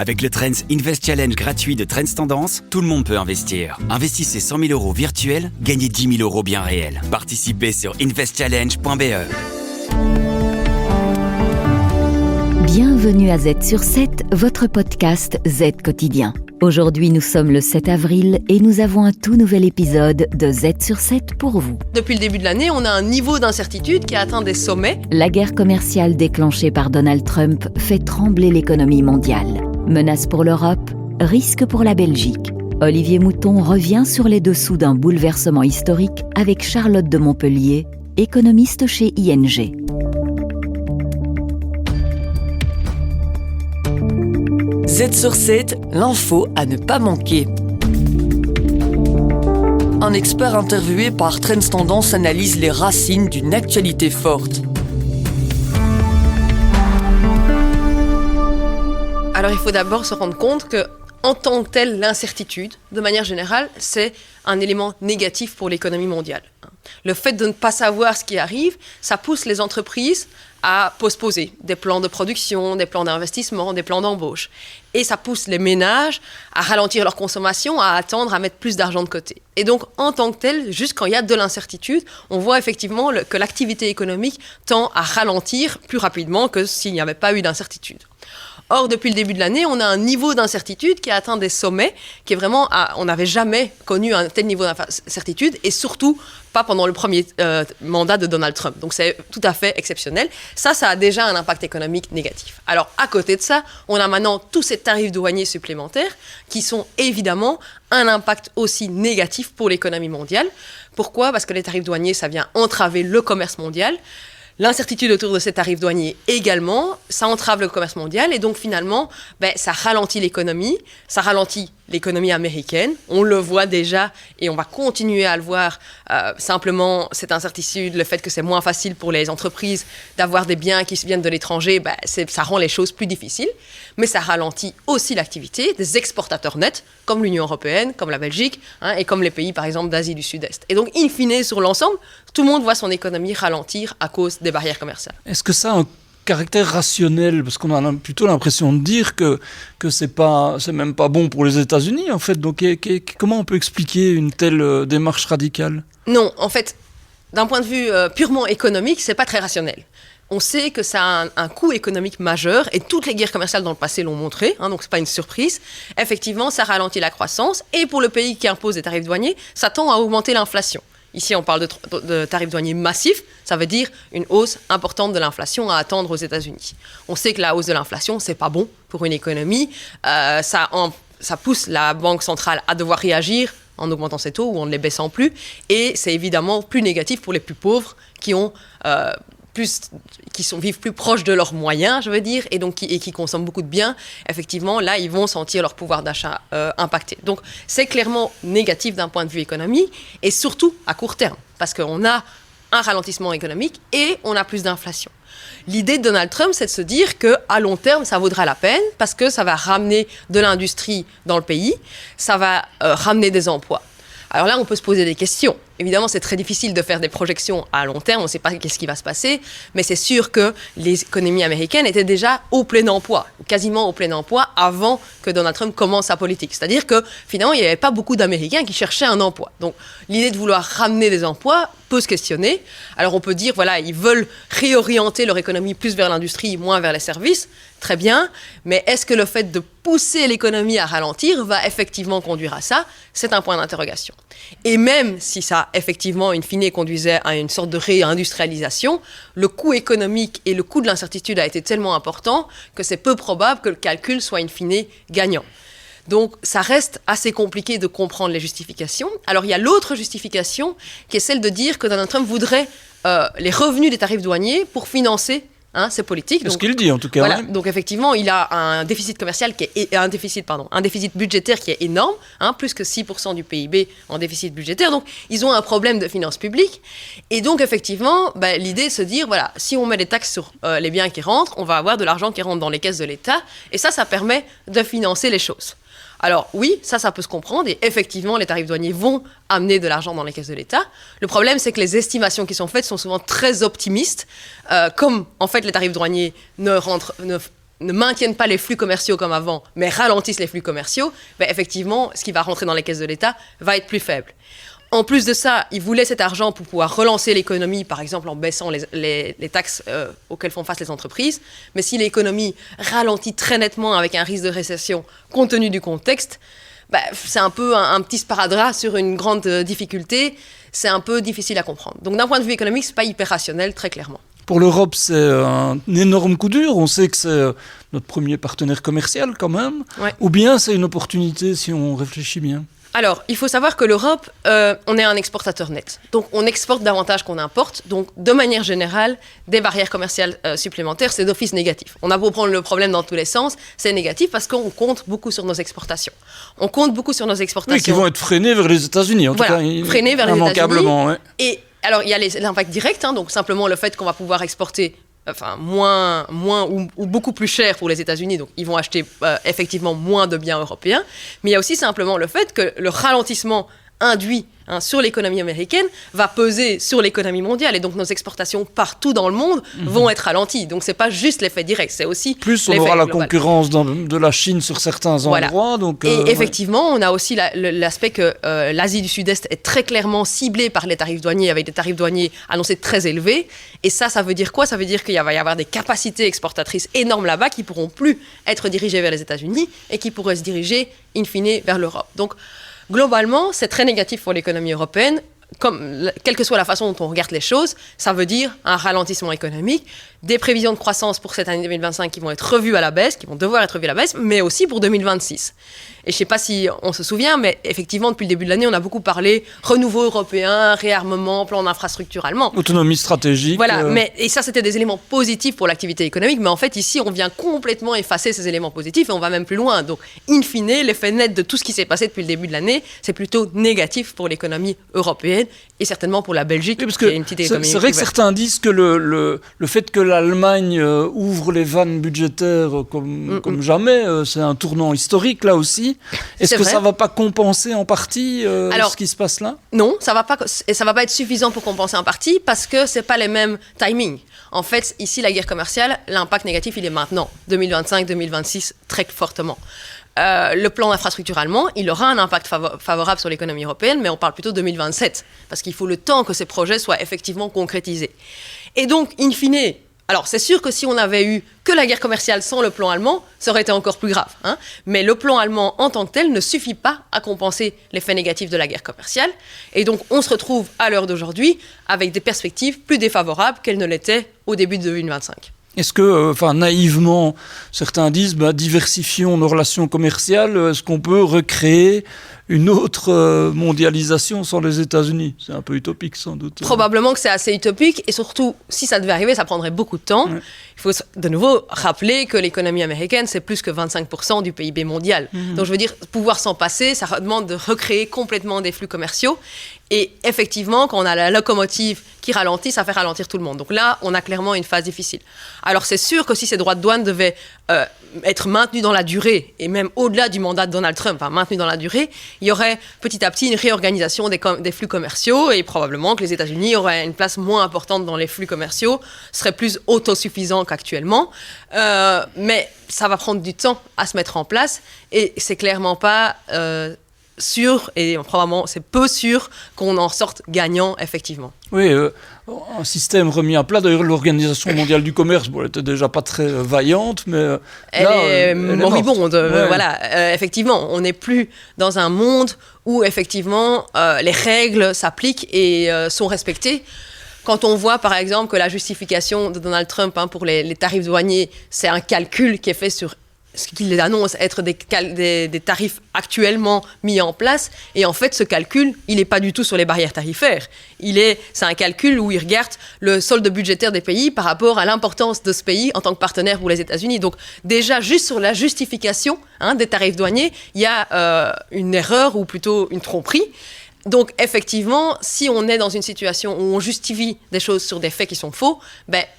Avec le Trends Invest Challenge gratuit de Trends Tendance, tout le monde peut investir. Investissez 100 000 euros virtuels, gagnez 10 000 euros bien réels. Participez sur investchallenge.be. Bienvenue à Z sur 7, votre podcast Z quotidien. Aujourd'hui, nous sommes le 7 avril et nous avons un tout nouvel épisode de Z sur 7 pour vous. Depuis le début de l'année, on a un niveau d'incertitude qui a atteint des sommets. La guerre commerciale déclenchée par Donald Trump fait trembler l'économie mondiale. Menace pour l'Europe, risque pour la Belgique. Olivier Mouton revient sur les dessous d'un bouleversement historique avec Charlotte de Montpellier, économiste chez ING. Z sur 7, l'info à ne pas manquer. Un expert interviewé par Trends Tendance analyse les racines d'une actualité forte. Alors il faut d'abord se rendre compte que, en tant que telle, l'incertitude, de manière générale, c'est un élément négatif pour l'économie mondiale. Le fait de ne pas savoir ce qui arrive, ça pousse les entreprises à postposer des plans de production, des plans d'investissement, des plans d'embauche. Et ça pousse les ménages à ralentir leur consommation, à attendre, à mettre plus d'argent de côté. Et donc, en tant que tel, juste quand il y a de l'incertitude, on voit effectivement que l'activité économique tend à ralentir plus rapidement que s'il n'y avait pas eu d'incertitude. Or, depuis le début de l'année, on a un niveau d'incertitude qui a atteint des sommets, qui est vraiment, on n'avait jamais connu un tel niveau d'incertitude, et surtout pas pendant le premier mandat de Donald Trump. Donc c'est tout à fait exceptionnel. Ça a déjà un impact économique négatif. Alors, à côté de ça, on a maintenant tous ces tarifs douaniers supplémentaires qui sont évidemment un impact aussi négatif pour l'économie mondiale. Pourquoi ? Parce que les tarifs douaniers, ça vient entraver le commerce mondial. L'incertitude autour de ces tarifs douaniers également, ça entrave le commerce mondial et donc finalement, ça ralentit l'économie, ça ralentit l'économie américaine. On le voit déjà et on va continuer à le voir. Simplement, cette incertitude, le fait que c'est moins facile pour les entreprises d'avoir des biens qui viennent de l'étranger, ça rend les choses plus difficiles. Mais ça ralentit aussi l'activité des exportateurs nets, comme l'Union européenne, comme la Belgique, et comme les pays, par exemple, d'Asie du Sud-Est. Et donc, in fine, sur l'ensemble, tout le monde voit son économie ralentir à cause des barrières commerciales. Est-ce que ça a un caractère rationnel ? Parce qu'on a plutôt l'impression de dire que c'est même pas bon pour les États-Unis, en fait. Donc, comment on peut expliquer une telle démarche radicale ? Non, en fait, d'un point de vue purement économique, c'est pas très rationnel. On sait que ça a un coût économique majeur et toutes les guerres commerciales dans le passé l'ont montré, donc c'est pas une surprise. Effectivement, ça ralentit la croissance et pour le pays qui impose des tarifs douaniers, ça tend à augmenter l'inflation. Ici, on parle de tarifs douaniers massifs, ça veut dire une hausse importante de l'inflation à attendre aux États-Unis. On sait que la hausse de l'inflation, c'est pas bon pour une économie, ça pousse la Banque centrale à devoir réagir en augmentant ses taux ou en ne les baissant plus, et c'est évidemment plus négatif pour les plus pauvres qui vivent plus proches de leurs moyens, je veux dire, et donc qui consomment beaucoup de biens. Effectivement, là, ils vont sentir leur pouvoir d'achat impacté. Donc, c'est clairement négatif d'un point de vue économique, et surtout à court terme, parce qu'on a un ralentissement économique et on a plus d'inflation. L'idée de Donald Trump, c'est de se dire qu'à long terme, ça vaudra la peine, parce que ça va ramener de l'industrie dans le pays, ça va ramener des emplois. Alors là, on peut se poser des questions. Évidemment, c'est très difficile de faire des projections à long terme, on ne sait pas qu'est-ce qui va se passer, mais c'est sûr que les économies américaines étaient déjà au plein emploi, quasiment au plein emploi, avant que Donald Trump commence sa politique. C'est-à-dire que finalement, il n'y avait pas beaucoup d'Américains qui cherchaient un emploi. Donc, l'idée de vouloir ramener des emplois peut se questionner. Alors, on peut dire, voilà, ils veulent réorienter leur économie plus vers l'industrie, moins vers les services. Très bien, mais est-ce que le fait de pousser l'économie à ralentir va effectivement conduire à ça ? C'est un point d'interrogation. Et même si ça, effectivement, in fine, conduisait à une sorte de réindustrialisation, le coût économique et le coût de l'incertitude a été tellement important que c'est peu probable que le calcul soit in fine gagnant. Donc, ça reste assez compliqué de comprendre les justifications. Alors, il y a l'autre justification qui est celle de dire que Donald Trump voudrait les revenus des tarifs douaniers pour financer c'est politique. C'est ce qu'il dit en tout cas. Voilà. Ouais. Donc effectivement, il a un déficit commercial un déficit budgétaire qui est énorme, plus que 6% du PIB en déficit budgétaire. Donc ils ont un problème de finances publiques. Et donc effectivement, l'idée est de se dire, voilà, si on met des taxes sur les biens qui rentrent, on va avoir de l'argent qui rentre dans les caisses de l'État. Et ça permet de financer les choses. Alors oui, ça peut se comprendre et effectivement, les tarifs douaniers vont amener de l'argent dans les caisses de l'État. Le problème, c'est que les estimations qui sont faites sont souvent très optimistes. Comme en fait les tarifs douaniers ne ne maintiennent pas les flux commerciaux comme avant, mais ralentissent les flux commerciaux, effectivement, ce qui va rentrer dans les caisses de l'État va être plus faible. En plus de ça, ils voulaient cet argent pour pouvoir relancer l'économie, par exemple en baissant les taxes auxquelles font face les entreprises. Mais si l'économie ralentit très nettement avec un risque de récession compte tenu du contexte, c'est un peu un petit sparadrap sur une grande difficulté. C'est un peu difficile à comprendre. Donc d'un point de vue économique, ce n'est pas hyper rationnel, très clairement. Pour l'Europe, c'est un énorme coup dur. On sait que c'est notre premier partenaire commercial quand même. Ouais. Ou bien c'est une opportunité si on réfléchit bien. Alors, il faut savoir que l'Europe, on est un exportateur net. Donc, on exporte davantage qu'on importe. Donc, de manière générale, des barrières commerciales supplémentaires, c'est d'office négatif. On a beau prendre le problème dans tous les sens, c'est négatif parce qu'on compte beaucoup sur nos exportations. On compte beaucoup sur nos exportations. Oui, qui vont être freinées vers les États-Unis, en tout cas. Freinées vers les États-Unis. Ouais. Et alors, il y a l'impact direct, donc simplement le fait qu'on va pouvoir exporter moins ou beaucoup plus cher pour les États-Unis, donc ils vont acheter effectivement moins de biens européens, mais il y a aussi simplement le fait que le ralentissement induit sur l'économie américaine va peser sur l'économie mondiale, et donc nos exportations partout dans le monde vont être ralenties. Donc c'est pas juste l'effet direct, c'est aussi plus on aura la concurrence de la Chine sur certains endroits. Donc, et effectivement, on a aussi l'aspect que l'Asie du Sud-Est est très clairement ciblée par les tarifs douaniers, avec des tarifs douaniers annoncés très élevés. Et ça veut dire quoi ? Ça veut dire qu'il va y avoir des capacités exportatrices énormes là-bas qui pourront plus être dirigées vers les États-Unis et qui pourraient se diriger in fine vers l'Europe. Donc globalement, c'est très négatif pour l'économie européenne. Quelle que soit la façon dont on regarde les choses, ça veut dire un ralentissement économique, des prévisions de croissance pour cette année 2025 qui vont être revues à la baisse, qui vont devoir être revues à la baisse, mais aussi pour 2026. Et je ne sais pas si on se souvient, mais effectivement, depuis le début de l'année, on a beaucoup parlé renouveau européen, réarmement, plan d'infrastructure allemand. Autonomie stratégique. Voilà, et ça, c'était des éléments positifs pour l'activité économique, mais en fait, ici, on vient complètement effacer ces éléments positifs et on va même plus loin. Donc, in fine, l'effet net de tout ce qui s'est passé depuis le début de l'année, c'est plutôt négatif pour l'économie européenne et certainement pour la Belgique, oui, parce qui est une petite économie. C'est vrai que certains disent que le fait que l'Allemagne ouvre les vannes budgétaires comme jamais, c'est un tournant historique là aussi. Est-ce que ça ne va pas compenser en partie ce qui se passe là ? Non, ça va pas être suffisant pour compenser en partie parce que ce n'est pas les mêmes timings. En fait, ici, la guerre commerciale, l'impact négatif, il est maintenant, 2025-2026, très fortement. Le plan d'infrastructure allemand, il aura un impact favorable sur l'économie européenne, mais on parle plutôt de 2027, parce qu'il faut le temps que ces projets soient effectivement concrétisés. Et donc, in fine, alors c'est sûr que si on avait eu que la guerre commerciale sans le plan allemand, ça aurait été encore plus grave. Mais le plan allemand en tant que tel ne suffit pas à compenser l'effet négatif de la guerre commerciale. Et donc, on se retrouve à l'heure d'aujourd'hui avec des perspectives plus défavorables qu'elles ne l'étaient au début de 2025. Est-ce que, naïvement, certains disent, diversifions nos relations commerciales, est-ce qu'on peut recréer une autre mondialisation sans les États-Unis ? C'est un peu utopique, sans doute. Probablement que c'est assez utopique, et surtout, si ça devait arriver, ça prendrait beaucoup de temps. Ouais. Il faut de nouveau rappeler que l'économie américaine, c'est plus que 25% du PIB mondial. Donc, je veux dire, pouvoir s'en passer, ça demande de recréer complètement des flux commerciaux. Et effectivement, quand on a la locomotive qui ralentit, ça fait ralentir tout le monde. Donc là, on a clairement une phase difficile. Alors c'est sûr que si ces droits de douane devaient être maintenus dans la durée, et même au-delà du mandat de Donald Trump, maintenus dans la durée, il y aurait petit à petit une réorganisation des flux commerciaux, et probablement que les États-Unis auraient une place moins importante dans les flux commerciaux, seraient plus autosuffisants qu'actuellement. Mais ça va prendre du temps à se mettre en place, et c'est clairement pas... sûr, et probablement c'est peu sûr qu'on en sorte gagnant effectivement. Oui, un système remis à plat. D'ailleurs, l'Organisation mondiale du commerce, elle était déjà pas très vaillante, mais elle est moribonde. Voilà, effectivement, on n'est plus dans un monde où effectivement les règles s'appliquent et sont respectées. Quand on voit par exemple que la justification de Donald Trump pour les tarifs douaniers, c'est un calcul qui est fait sur ce qu'il annonce être des tarifs actuellement mis en place. Et en fait, ce calcul, il n'est pas du tout sur les barrières tarifaires. C'est un calcul où il regarde le solde budgétaire des pays par rapport à l'importance de ce pays en tant que partenaire pour les États-Unis. Donc déjà, juste sur la justification des tarifs douaniers, il y a une erreur ou plutôt une tromperie. Donc, effectivement, si on est dans une situation où on justifie des choses sur des faits qui sont faux,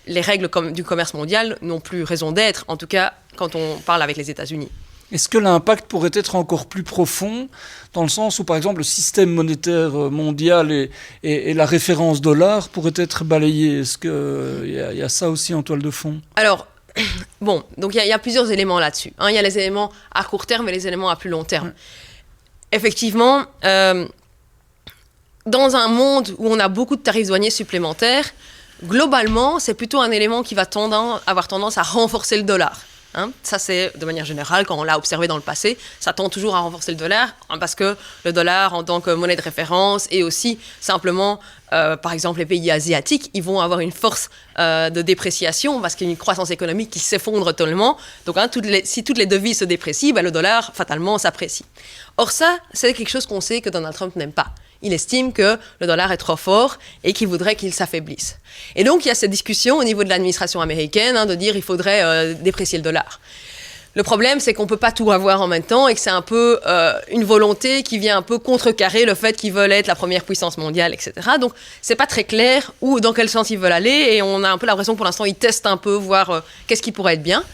les règles du commerce mondial n'ont plus raison d'être, en tout cas quand on parle avec les États-Unis. Est-ce que l'impact pourrait être encore plus profond, dans le sens où, par exemple, le système monétaire mondial et la référence dollar pourraient être balayés ? Est-ce qu'il y a ça aussi en toile de fond ? Alors, Bon, donc il y a plusieurs éléments là-dessus. Il y a les éléments à court terme et les éléments à plus long terme. Effectivement, dans un monde où on a beaucoup de tarifs douaniers supplémentaires, globalement, c'est plutôt un élément qui va avoir tendance à renforcer le dollar. Ça, c'est de manière générale, quand on l'a observé dans le passé, ça tend toujours à renforcer le dollar, parce que le dollar, en tant que monnaie de référence, et aussi simplement, par exemple, les pays asiatiques, ils vont avoir une force de dépréciation, parce qu'il y a une croissance économique qui s'effondre totalement. Donc, si toutes les devises se déprécient, le dollar, fatalement, s'apprécie. Or, ça, c'est quelque chose qu'on sait que Donald Trump n'aime pas. Il estime que le dollar est trop fort et qu'il voudrait qu'il s'affaiblisse. Et donc, il y a cette discussion au niveau de l'administration américaine de dire qu'il faudrait déprécier le dollar. Le problème, c'est qu'on ne peut pas tout avoir en même temps et que c'est un peu une volonté qui vient un peu contrecarrer le fait qu'ils veulent être la première puissance mondiale, etc. Donc, ce n'est pas très clair dans quel sens ils veulent aller et on a un peu l'impression que pour l'instant, ils testent un peu, voir qu'est-ce qui pourrait être bien.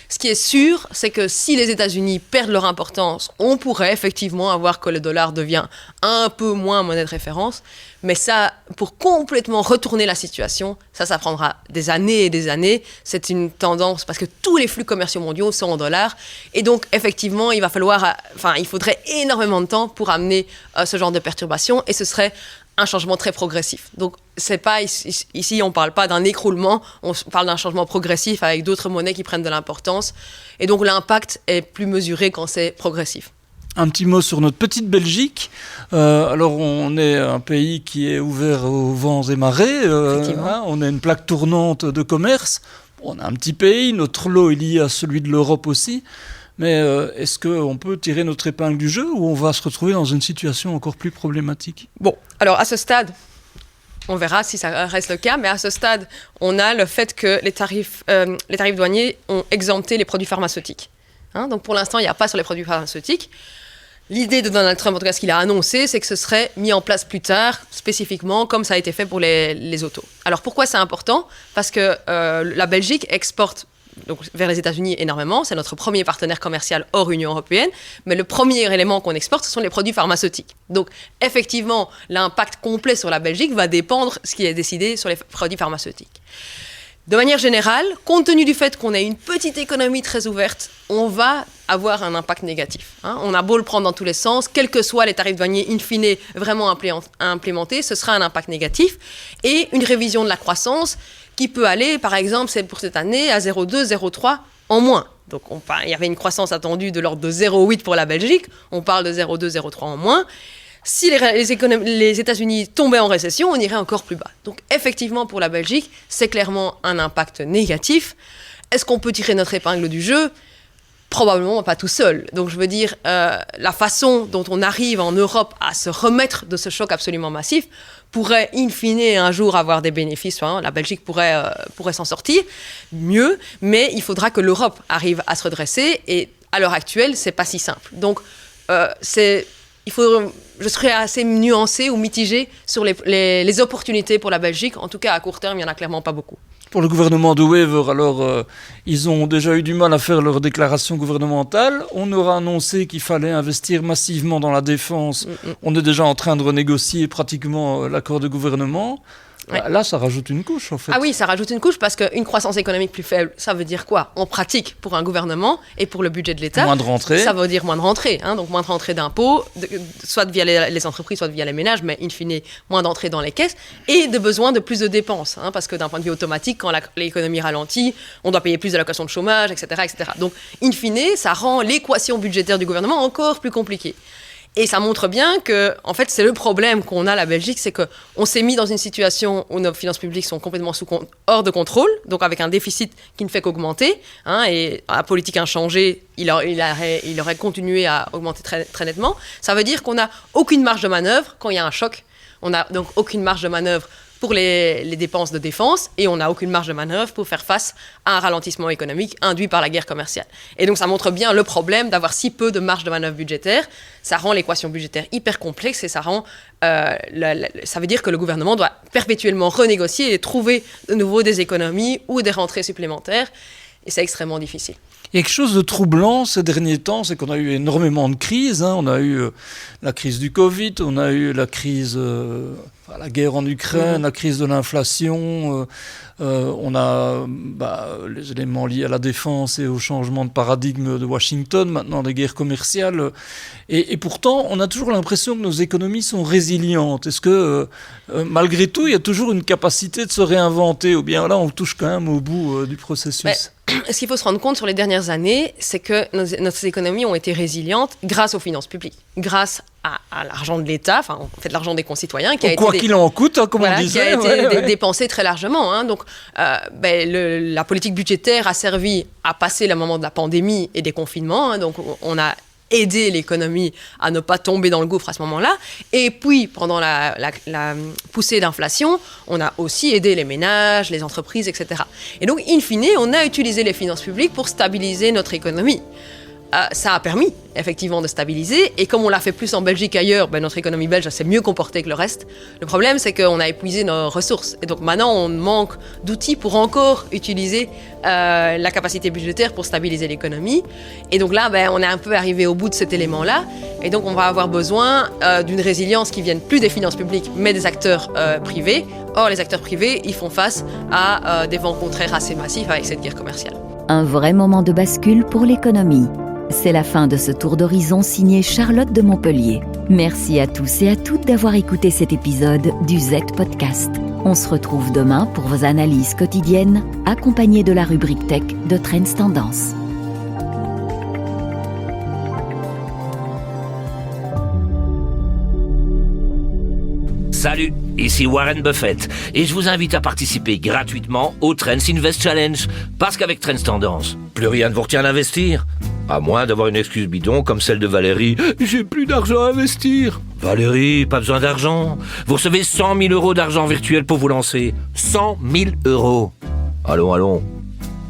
Ce qui est sûr, c'est que si les États-Unis perdent leur importance, on pourrait effectivement avoir que le dollar devient un peu moins monnaie de référence. Mais ça, pour complètement retourner la situation, ça prendra des années et des années. C'est une tendance parce que tous les flux commerciaux mondiaux sont en dollars. Et donc, effectivement, il faudrait énormément de temps pour amener ce genre de perturbations. Et ce serait un changement très progressif. Donc, c'est pas ici, on ne parle pas d'un écroulement, on parle d'un changement progressif avec d'autres monnaies qui prennent de l'importance. Et donc, l'impact est plus mesuré quand c'est progressif. Un petit mot sur notre petite Belgique. Alors, on est un pays qui est ouvert aux vents et marées. On est une plaque tournante de commerce. On a un petit pays, notre lot est lié à celui de l'Europe aussi. Mais est-ce qu'on peut tirer notre épingle du jeu ou on va se retrouver dans une situation encore plus problématique ? Bon, alors à ce stade, on verra si ça reste le cas, mais à ce stade, on a le fait que les tarifs douaniers ont exempté les produits pharmaceutiques. Donc pour l'instant, il n'y a pas sur les produits pharmaceutiques. L'idée de Donald Trump, en tout cas ce qu'il a annoncé, c'est que ce serait mis en place plus tard, spécifiquement comme ça a été fait pour les autos. Alors pourquoi c'est important ? Parce que la Belgique exporte donc vers les États-Unis énormément, c'est notre premier partenaire commercial hors Union européenne, mais le premier élément qu'on exporte, ce sont les produits pharmaceutiques. Donc effectivement, l'impact complet sur la Belgique va dépendre de ce qui est décidé sur les produits pharmaceutiques. De manière générale, compte tenu du fait qu'on a une petite économie très ouverte, on va avoir un impact négatif. On a beau le prendre dans tous les sens, quels que soient les tarifs douaniers in fine vraiment implémentés, ce sera un impact négatif. Et une révision de la croissance qui peut aller, par exemple, c'est pour cette année, à 0,2, 0,3 en moins. Donc il y avait une croissance attendue de l'ordre de 0,8 pour la Belgique, on parle de 0,2, 0,3 en moins. Si les États-Unis tombaient en récession, on irait encore plus bas. Donc effectivement, pour la Belgique, c'est clairement un impact négatif. Est-ce qu'on peut tirer notre épingle du jeu ? Probablement pas tout seul. Donc je veux dire, la façon dont on arrive en Europe à se remettre de ce choc absolument massif pourrait in fine un jour avoir des bénéfices. La Belgique pourrait s'en sortir mieux, mais il faudra que l'Europe arrive à se redresser et à l'heure actuelle, c'est pas si simple. Donc je serais assez nuancée ou mitigée sur les opportunités pour la Belgique. En tout cas, à court terme, il n'y en a clairement pas beaucoup. Pour le gouvernement de Wever, alors, ils ont déjà eu du mal à faire leur déclaration gouvernementale. On aura annoncé qu'il fallait investir massivement dans la défense. On est déjà en train de renégocier pratiquement l'accord de gouvernement. Ouais. Là, ça rajoute une couche, en fait. Ah oui, ça rajoute une couche parce qu'une croissance économique plus faible, ça veut dire quoi ? En pratique, pour un gouvernement et pour le budget de l'État, moins de rentrées. Ça veut dire moins de rentrées. Donc moins de rentrées d'impôts, soit via les entreprises, soit via les ménages, mais in fine, moins d'entrées dans les caisses et de besoin de plus de dépenses. Parce que d'un point de vue automatique, quand l'économie ralentit, on doit payer plus d'allocations de chômage, etc., etc. Donc, in fine, ça rend l'équation budgétaire du gouvernement encore plus compliquée. Et ça montre bien que, en fait, c'est le problème qu'on a, la Belgique, c'est qu'on s'est mis dans une situation où nos finances publiques sont complètement hors de contrôle, donc avec un déficit qui ne fait qu'augmenter, et la politique inchangée, il aurait continué à augmenter très, très nettement. Ça veut dire qu'on n'a aucune marge de manœuvre quand il y a un choc. On n'a donc aucune marge de manœuvre pour les dépenses de défense et on n'a aucune marge de manœuvre pour faire face à un ralentissement économique induit par la guerre commerciale. Et donc ça montre bien le problème d'avoir si peu de marge de manœuvre budgétaire. Ça rend l'équation budgétaire hyper complexe et ça veut dire que le gouvernement doit perpétuellement renégocier et trouver de nouveau des économies ou des rentrées supplémentaires. Et c'est extrêmement difficile. Il y a quelque chose de troublant ces derniers temps, c'est qu'on a eu énormément de crises. On a eu la crise du Covid, on a eu la crise, la guerre en Ukraine, la crise de l'inflation, on a les éléments liés à la défense et au changement de paradigme de Washington, maintenant des guerres commerciales. Et pourtant, on a toujours l'impression que nos économies sont résilientes. Est-ce que, malgré tout, il y a toujours une capacité de se réinventer, ou bien là, on touche quand même au bout du processus? Ce qu'il faut se rendre compte sur les dernières années, c'est que nos économies ont été résilientes grâce aux finances publiques, grâce à l'argent de l'État, enfin en fait l'argent des concitoyens, qui a été qu'il en coûte, comme on disait, qui a été dépensé très largement. Donc la politique budgétaire a servi à passer le moment de la pandémie et des confinements. Donc on a aider l'économie à ne pas tomber dans le gouffre à ce moment-là. Et puis, pendant la poussée d'inflation, on a aussi aidé les ménages, les entreprises, etc. Et donc, in fine, on a utilisé les finances publiques pour stabiliser notre économie. Ça a permis, effectivement, de stabiliser. Et comme on l'a fait plus en Belgique qu'ailleurs, notre économie belge s'est mieux comportée que le reste. Le problème, c'est qu'on a épuisé nos ressources. Et donc maintenant, on manque d'outils pour encore utiliser la capacité budgétaire pour stabiliser l'économie. Et donc là, on est un peu arrivé au bout de cet élément-là. Et donc, on va avoir besoin d'une résilience qui vienne plus des finances publiques, mais des acteurs privés. Or, les acteurs privés, ils font face à des vents contraires assez massifs avec cette guerre commerciale. Un vrai moment de bascule pour l'économie. C'est la fin de ce tour d'horizon signé Charlotte de Montpellier. Merci à tous et à toutes d'avoir écouté cet épisode du Z-Podcast. On se retrouve demain pour vos analyses quotidiennes, accompagnées de la rubrique Tech de Trends Tendance. Salut, ici Warren Buffett et je vous invite à participer gratuitement au Trends Invest Challenge. Parce qu'avec Trends Tendance, plus rien ne vous retient d'investir. À moins d'avoir une excuse bidon comme celle de Valérie. J'ai plus d'argent à investir. Valérie, pas besoin d'argent. Vous recevez 100 000 euros d'argent virtuel pour vous lancer. 100 000 euros. Allons.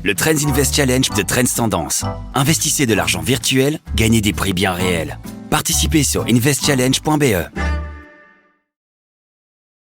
Le Trends Invest Challenge de Trends Tendance. Investissez de l'argent virtuel, gagnez des prix bien réels. Participez sur investchallenge.be.